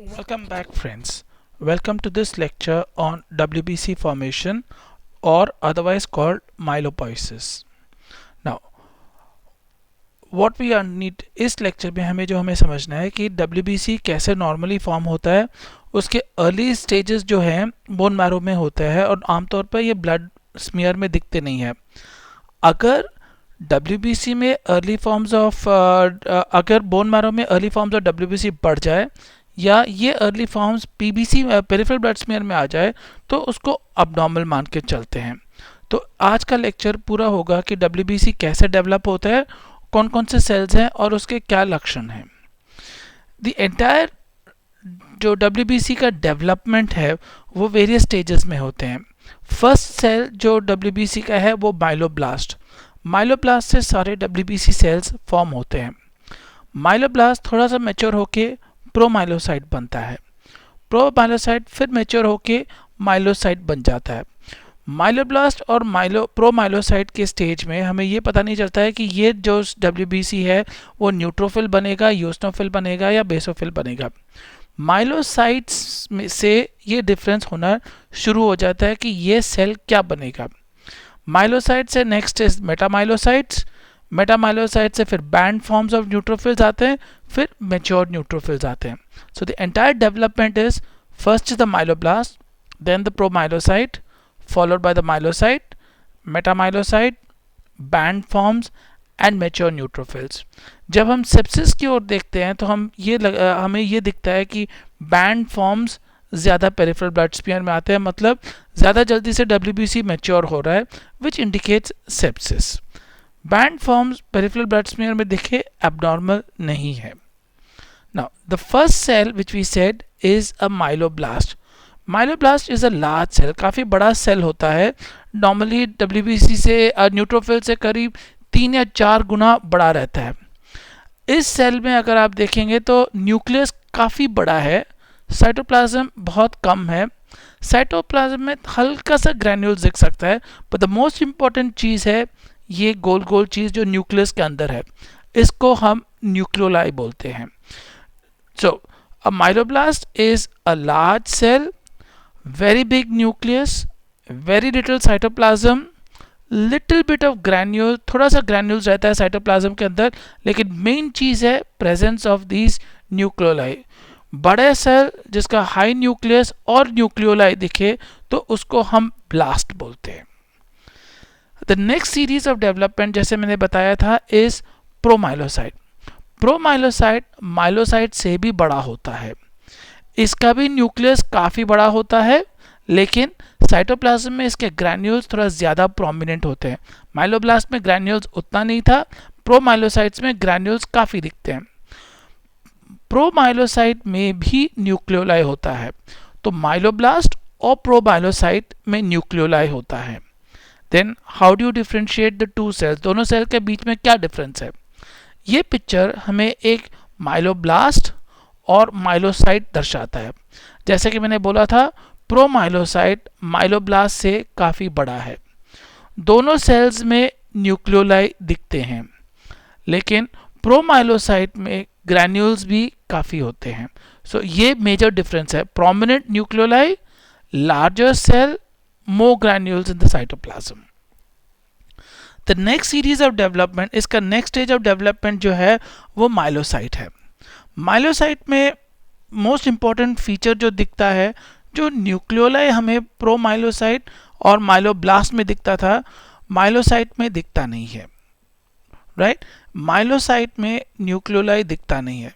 Welcome back, friends. Welcome to this lecture on WBC formation or otherwise called myelopiosis. Now, what we need इस lecture में हमें समझना है कि WBC कैसे नॉर्मली फॉर्म होता है, उसके अर्ली स्टेजेस जो हैं बोन मैरो में होता है और आमतौर पर ये ब्लड स्मीयर में दिखते नहीं है। अगर WBC में अर्ली फॉर्म्स ऑफ अगर बोन मैरो में अर्ली फॉर्म्स ऑफ WBC बढ़ जाए या ये early forms PBC peripheral blood smear में आ जाए तो उसको अबनॉर्मल मान के चलते हैं। तो आज का लेक्चर पूरा होगा कि WBC कैसे डेवलप होता है, कौन कौन से सेल्स हैं और उसके क्या लक्षण हैं। द एंटायर जो WBC का डेवलपमेंट है वो वेरियस स्टेजेस में होते हैं। फर्स्ट सेल जो WBC का है वो माइलोब्लास्ट से सारे WBC सेल्स फॉर्म होते हैं। माइलोब्लास्ट थोड़ा सा मैच्योर होके प्रोमाइलोसाइट बनता है। प्रोमाइलोसाइट फिर मैच्योर होके माइलोसाइट बन जाता है। माइलोब्लास्ट और प्रोमाइलोसाइट के स्टेज में हमें ये पता नहीं चलता है कि ये जो WBC है वो न्यूट्रोफिल बनेगा, यूसिनोफिल बनेगा या बेसोफिल बनेगा। माइलोसाइट्स में से ये डिफरेंस होना शुरू हो जाता है कि ये सेल क्या बनेगा। माइलोसाइट से नेक्स्ट इज मेटामाइलोसाइट्स, मेटामाइलोसाइट से फिर बैंड फॉर्म्स ऑफ न्यूट्रोफिल्स आते हैं, फिर मैच्योर न्यूट्रोफिल्स आते हैं। So the entire development is first is the myeloblast, then the promyelocyte, followed by the myelocyte, metamyelocyte, band forms and mature neutrophils. जब हम sepsis की ओर देखते हैं तो हमें ये दिखता है कि बैंड फॉर्म्स ज़्यादा पेरिफेरल ब्लड स्मीयर में आते हैं, मतलब ज़्यादा जल्दी से WBC मैच्योर हो रहा है, which indicates sepsis. Band forms peripheral blood smear में दिखे एब्नॉर्मल नहीं है। Now the first cell which we said is a myeloblast. Myeloblast is a large cell, काफ़ी बड़ा सेल होता है। नॉर्मली WBC से न्यूट्रोफिल से करीब 3 या 4 गुना बड़ा रहता है। इस सेल में अगर आप देखेंगे तो न्यूक्लियस काफ़ी बड़ा है, साइटोप्लाज्म बहुत कम है। साइटोप्लाज्म में हल्का सा ग्रैन्यूल्स दिख सकता है, पर द मोस्ट इम्पॉर्टेंट चीज़ है ये गोल गोल चीज़ जो न्यूक्लियस के अंदर है, इसको हम न्यूक्लियोलाई बोलते हैं। So a myeloblast is a large cell, very big nucleus, very little cytoplasm, little bit of granule, थोड़ा सा granules रहता है cytoplasm के अंदर, लेकिन मेन चीज़ है presence of these nucleoli। बड़े सेल जिसका हाई न्यूक्लियस और न्यूक्लियोलाई दिखे तो उसको हम ब्लास्ट बोलते हैं। The next series of development जैसे मैंने बताया था इज प्रोमाइलोसाइट। प्रोमाइलोसाइट माइलोसाइट से भी बड़ा होता है, इसका भी न्यूक्लियस काफ़ी बड़ा होता है, लेकिन साइटोप्लाज्म में इसके ग्रैन्यूल्स थोड़ा ज़्यादा प्रोमिनेंट होते हैं। माइलोब्लास्ट में ग्रैन्यूल्स उतना नहीं था, प्रोमाइलोसाइट्स में ग्रैन्यूल्स काफ़ी दिखते हैं। प्रोमाइलोसाइट में भी न्यूक्लियोलाई होता है, तो माइलोब्लास्ट और प्रोमाइलोसाइट में न्यूक्लियोलाई होता है। Then how do you differentiate the two cells, दोनों सेल के बीच में क्या डिफरेंस है। ये पिक्चर हमें एक माइलोब्लास्ट और माइलोसाइट दर्शाता है। जैसे कि मैंने बोला था, प्रोमाइलोसाइट माइलोब्लास्ट से काफ़ी बड़ा है। दोनों सेल्स में न्यूक्लियोलाई दिखते हैं, लेकिन प्रोमाइलोसाइट में ग्रैन्यूल्स भी काफ़ी होते हैं। सो ये मेजर डिफरेंस है, prominent nucleoli, larger cell, more granules in the cytoplasm. The next series of development, इसका नेक्स्ट स्टेज ऑफ डेवलपमेंट जो है वो माइलोसाइट है। माइलोसाइट में मोस्ट इम्पॉर्टेंट फीचर जो दिखता है, जो न्यूक्लियोलाई हमें प्रोमाइलोसाइट और माइलोब्लास्ट में दिखता था, माइलोसाइट में दिखता नहीं है। राइट, माइलोसाइट में न्यूक्लियोलाई दिखता नहीं है।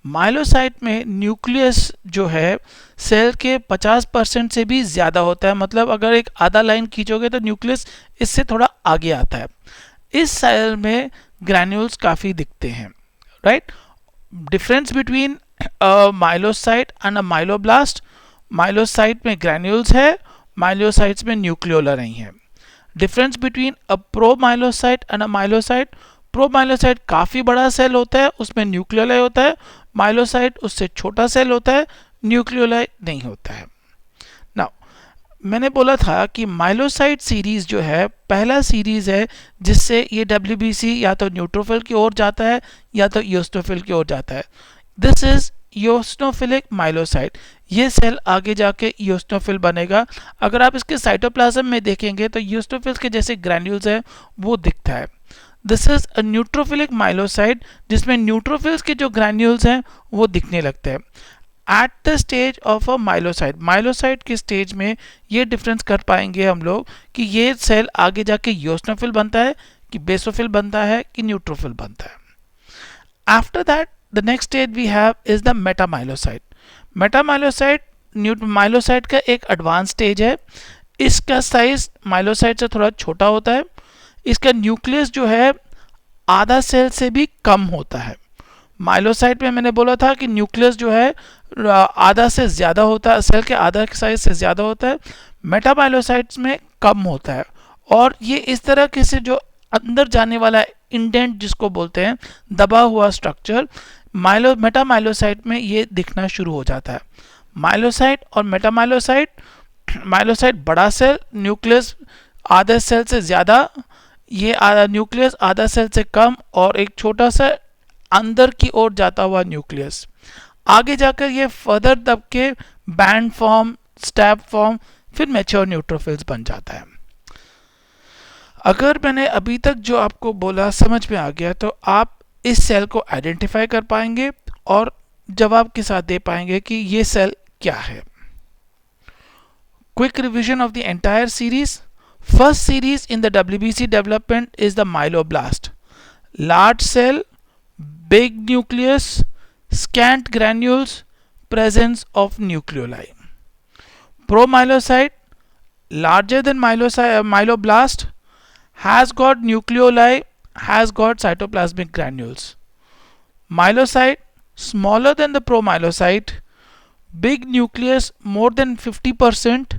माइलोसाइट में न्यूक्लियस जो है सेल के 50% से भी ज़्यादा होता है, मतलब अगर एक आधा लाइन खींचोगे तो न्यूक्लियस इससे थोड़ा आगे आता है। इस सेल में ग्रैन्यूल्स काफ़ी दिखते हैं। Right, difference between myelocyte and a myeloblast, myelocyte में ग्रैन्यूल्स है, माइलोसाइट्स में न्यूक्लियोला नहीं है। Difference between a promyelocyte and a myelocyte, promyelocyte काफ़ी बड़ा सेल होता है, उसमें न्यूक्लियोलाई होता है। माइलोसाइट उससे छोटा सेल होता है, न्यूक्लियोलाई नहीं होता है। नाउ मैंने बोला था कि माइलोसाइट सीरीज जो है पहला सीरीज है जिससे ये WBC या तो न्यूट्रोफिल की ओर जाता है या तो यूसिनोफिल की ओर जाता है। दिस इज ईओसिनोफिलिक माइलोसाइट, ये सेल आगे जाके ईओसिनोफिल बनेगा। अगर आप इसके साइटोप्लाज्म में देखेंगे तो ईओसिनोफिल्स के जैसे ग्रैन्यूल्स है वो दिखता है। दिस इज अ न्यूट्रोफिलिक माइलोसाइट, जिसमें न्यूट्रोफिल्स के जो ग्रैन्यूल्स हैं वो दिखने लगते हैं। At the stage of a myelocyte, myelocyte के स्टेज में ये डिफरेंस कर पाएंगे हम लोग कि ये सेल आगे जाके ईओसिनोफिल बनता है कि बेसोफिल बनता है कि न्यूट्रोफिल बनता है। After that the next stage we have is the metamyelocyte. Metamyelocyte myelocyte का एक एडवांस स्टेज है। इसका साइज माइलोसाइट से थोड़ा छोटा होता है। इसका न्यूक्लियस जो है आधा सेल से भी कम होता है। माइलोसाइट में मैंने बोला था कि न्यूक्लियस जो है आधा से ज़्यादा होता है, सेल के आधा के साइज से ज़्यादा होता है। मेटामाइलोसाइट्स में कम होता है और ये इस तरह के से जो अंदर जाने वाला इंडेंट जिसको बोलते हैं दबा हुआ स्ट्रक्चर, मेटामाइलोसाइट में ये दिखना शुरू हो जाता है। माइलोसाइट और मेटामाइलोसाइट, माइलोसाइट बड़ा सेल, न्यूक्लियस आधे सेल से ज़्यादा, ये न्यूक्लियस आधा सेल से कम और एक छोटा सा अंदर की ओर जाता हुआ न्यूक्लियस। आगे जाकर ये फर्दर दब के बैंड फॉर्म, स्टैप फॉर्म, फिर मैच्योर न्यूट्रोफिल्स बन जाता है। अगर मैंने अभी तक जो आपको बोला समझ में आ गया तो आप इस सेल को आइडेंटिफाई कर पाएंगे और जवाब के साथ दे पाएंगे कि ये सेल क्या है। Quick revision of the entire series. First series in the WBC development is the myeloblast. Large cell, big nucleus, scant granules, presence of nucleoli. Promyelocyte, larger than myeloblast, has got nucleoli, has got cytoplasmic granules. Myelocyte, smaller than the promyelocyte, big nucleus more than 50%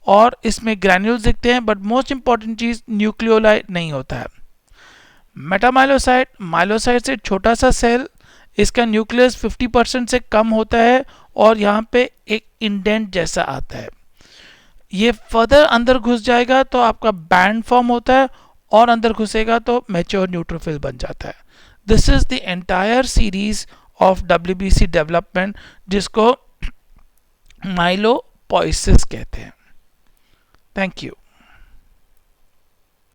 और इसमें granules दिखते हैं, but most important चीज nucleoli नहीं होता है। मेटामाइलोसाइट, माइलोसाइट से छोटा सा सेल, इसका न्यूक्लियस 50% से कम होता है और यहाँ पे एक इंडेंट जैसा आता है। ये फर्दर अंदर घुस जाएगा तो आपका बैंड फॉर्म होता है और अंदर घुसेगा तो मैच्योर न्यूट्रोफिल बन जाता है। This is the entire series of WBC development, जिसको माइलोपोइसिस कहते हैं। Thank you.